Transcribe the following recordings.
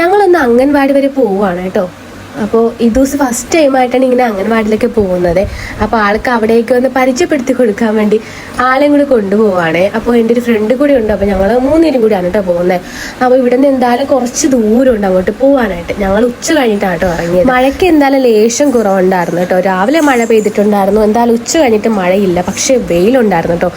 ഞങ്ങളൊന്ന് അംഗൻവാടി വരെ പോവുകയാണ് കേട്ടോ. അപ്പോൾ ഇദൂസ് ഫസ്റ്റ് ടൈമായിട്ടാണ് ഇങ്ങനെ അംഗൻവാടിയിലേക്ക് പോകുന്നത്. അപ്പോൾ ആൾക്ക് അവിടേക്ക് ഒന്ന് പരിചയപ്പെടുത്തി കൊടുക്കാൻ വേണ്ടി ആളെയും കൂടി കൊണ്ടുപോവാണ്. അപ്പോൾ എൻ്റെ ഒരു ഫ്രണ്ട് കൂടി ഉണ്ട്. അപ്പോൾ ഞങ്ങൾ 3 പേരും കൂടിയാണ് കേട്ടോ പോകുന്നത്. അപ്പോൾ ഇവിടെ നിന്ന് എന്തായാലും കുറച്ച് ദൂരമുണ്ട് അങ്ങോട്ട് പോകാനായിട്ട്. ഞങ്ങൾ ഉച്ച കഴിഞ്ഞിട്ടാണ് കേട്ടോ ഇറങ്ങിയത്. മഴയ്ക്ക് എന്തായാലും ലേശം കുറവുണ്ടായിരുന്നു കേട്ടോ. രാവിലെ മഴ പെയ്തിട്ടുണ്ടായിരുന്നു. എന്തായാലും ഉച്ച കഴിഞ്ഞിട്ട് മഴയില്ല, പക്ഷേ വെയിലുണ്ടായിരുന്നു കേട്ടോ.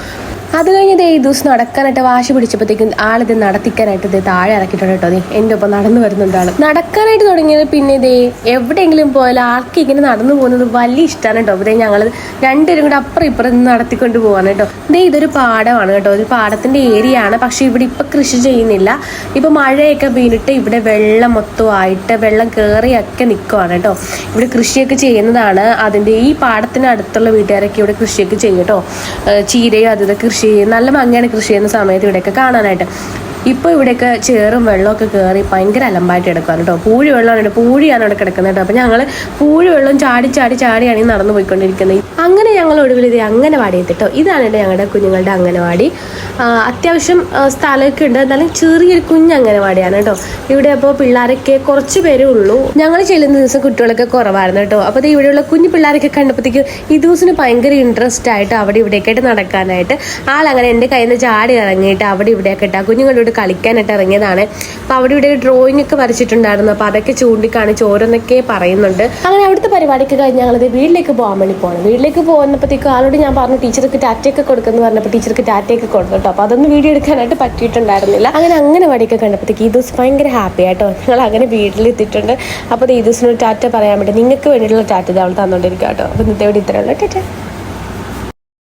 അത് കഴിഞ്ഞ് ഈ ദിവസം നടക്കാനായിട്ട് വാശി പിടിച്ചപ്പോഴത്തേക്കും ആളിത് നടത്തിക്കാനായിട്ട് ഇത് താഴെ ഇറക്കിയിട്ടുണ്ട് കേട്ടോ. എൻ്റെ ഒപ്പം നടന്നു വരുന്നുണ്ട് ആൾ. നടക്കാനായിട്ട് തുടങ്ങിയത് പിന്നെ ഇതേ എവിടെയെങ്കിലും പോയാലും ആൾക്ക് ഇങ്ങനെ നടന്നു പോകുന്നത് വലിയ ഇഷ്ടമാണ് കേട്ടോ. അപ്പോൾ ഞങ്ങൾ രണ്ടുപേരും കൂടെ അപ്പുറം ഇപ്പുറം നടത്തിക്കൊണ്ട് പോകാൻ കേട്ടോ. ഇതൊരു പാടമാണ് കേട്ടോ. ഒരു പാടത്തിൻ്റെ ഏരിയ ആണ്. പക്ഷേ ഇവിടെ ഇപ്പം കൃഷി ചെയ്യുന്നില്ല. ഇപ്പം മഴയൊക്കെ വീണിട്ട് ഇവിടെ വെള്ളം മൊത്തമായിട്ട് വെള്ളം കയറിയൊക്കെ നിൽക്കുവാണ് കേട്ടോ. ഇവിടെ കൃഷിയൊക്കെ ചെയ്യുന്നതാണ്. അതിൻ്റെ ഈ പാടത്തിന് അടുത്തുള്ള വീട്ടുകാരൊക്കെ ഇവിടെ കൃഷിയൊക്കെ ചെയ്യും കേട്ടോ. ചീരയും അത് കൃഷി നല്ല ഭംഗിയാണ് കൃഷി ചെയ്യുന്ന സമയത്ത് ഇവിടെയൊക്കെ കാണാനായിട്ട്. ഇപ്പോൾ ഇവിടെയൊക്കെ ചേറും വെള്ളമൊക്കെ കയറി ഭയങ്കര അലമ്പായിട്ട് കിടക്കുകയാണ് കേട്ടോ. പൂഴി വെള്ളമാണ്, പൂഴിയാണ് അവിടെ കിടക്കുന്നത് കേട്ടോ. അപ്പോൾ ഞങ്ങൾ പൂഴി വെള്ളം ചാടിയാണ് ഈ നടന്നു പോയിക്കൊണ്ടിരിക്കുന്നത്. അങ്ങനെ ഞങ്ങൾ ഒടുവിൽ ഇത് അംഗനവാടി എത്തിട്ടോ. ഇതാണ് ഞങ്ങളുടെ കുഞ്ഞുങ്ങളുടെ അംഗനവാടി. അത്യാവശ്യം സ്ഥലമൊക്കെ ഉണ്ട്. എന്നാലും ചെറിയൊരു കുഞ്ഞ് അംഗനവാടിയാണ് കേട്ടോ. ഇവിടെ അപ്പോൾ പിള്ളേരൊക്കെ കുറച്ച് പേരേ ഉള്ളൂ. ഞങ്ങൾ ചെല്ലുന്ന ദിവസം കുട്ടികളൊക്കെ കുറവായിരുന്നു കേട്ടോ. അപ്പോൾ ഇവിടെയുള്ള കുഞ്ഞു പിള്ളേരൊക്കെ കണ്ടപ്പോഴത്തേക്ക് ഇദൂസിന് ഭയങ്കര ഇൻട്രസ്റ്റ് ആയിട്ട് അവിടെ ഇവിടെയൊക്കെ ആയിട്ട് നടക്കാനായിട്ട് ആളങ്ങനെ എൻ്റെ കയ്യിൽ നിന്ന് ചാടി ഇറങ്ങിയിട്ട് അവിടെ ഇവിടെയൊക്കെ ഇട്ടാ കുഞ്ഞുങ്ങളുടെ കളിക്കാനായിട്ട് ഇറങ്ങിയതാണ്. അപ്പോൾ അവിടെ ഇവിടെ ഡ്രോയിങ് ഒക്കെ വരച്ചിട്ടുണ്ടായിരുന്നു. അപ്പോൾ അതൊക്കെ ചൂണ്ടിക്കാണിച്ച് ഓരോന്നൊക്കെ പറയുന്നുണ്ട്. അങ്ങനെ അവിടുത്തെ പരിപാടിയൊക്കെ കഴിഞ്ഞ് ഞങ്ങളത് വീട്ടിലേക്ക് പോകാൻ വേണ്ടി പോകണം. വീട്ടിലേക്ക് പോകുന്നപ്പോഴത്തേക്കും ആളോട് ഞാൻ പറഞ്ഞു ടീച്ചർക്ക് ടാറ്റയൊക്കെ കൊടുക്കുമെന്ന് പറഞ്ഞപ്പോൾ ടീച്ചർക്ക് ടാറ്റയൊക്കെ കൊടുത്തു കേട്ടോ. അപ്പോൾ അതൊന്നും വീഡിയോ എടുക്കാനായിട്ട് പറ്റിയിട്ടുണ്ടായിരുന്നില്ല. അങ്ങനെ വടിയൊക്കെ കണ്ടപ്പോഴത്തേക്ക് ഈ ദിവസം ഭയങ്കര ഹാപ്പി ആയിട്ടോ. ഞങ്ങൾ അങ്ങനെ വീട്ടിലെത്തിയിട്ടുണ്ട്. അപ്പോൾ ഈ ദിവസം ടാറ്റ പറയാൻ വേണ്ടി നിങ്ങൾക്ക് വേണ്ടിയിട്ടുള്ള ടാറ്റ അവൾ തന്നുകൊണ്ടിരിക്കുക കേട്ടോ. അപ്പോൾ ഇന്നത്തെ ഇവിടെ ഇത്രയുള്ള ടാറ്റ.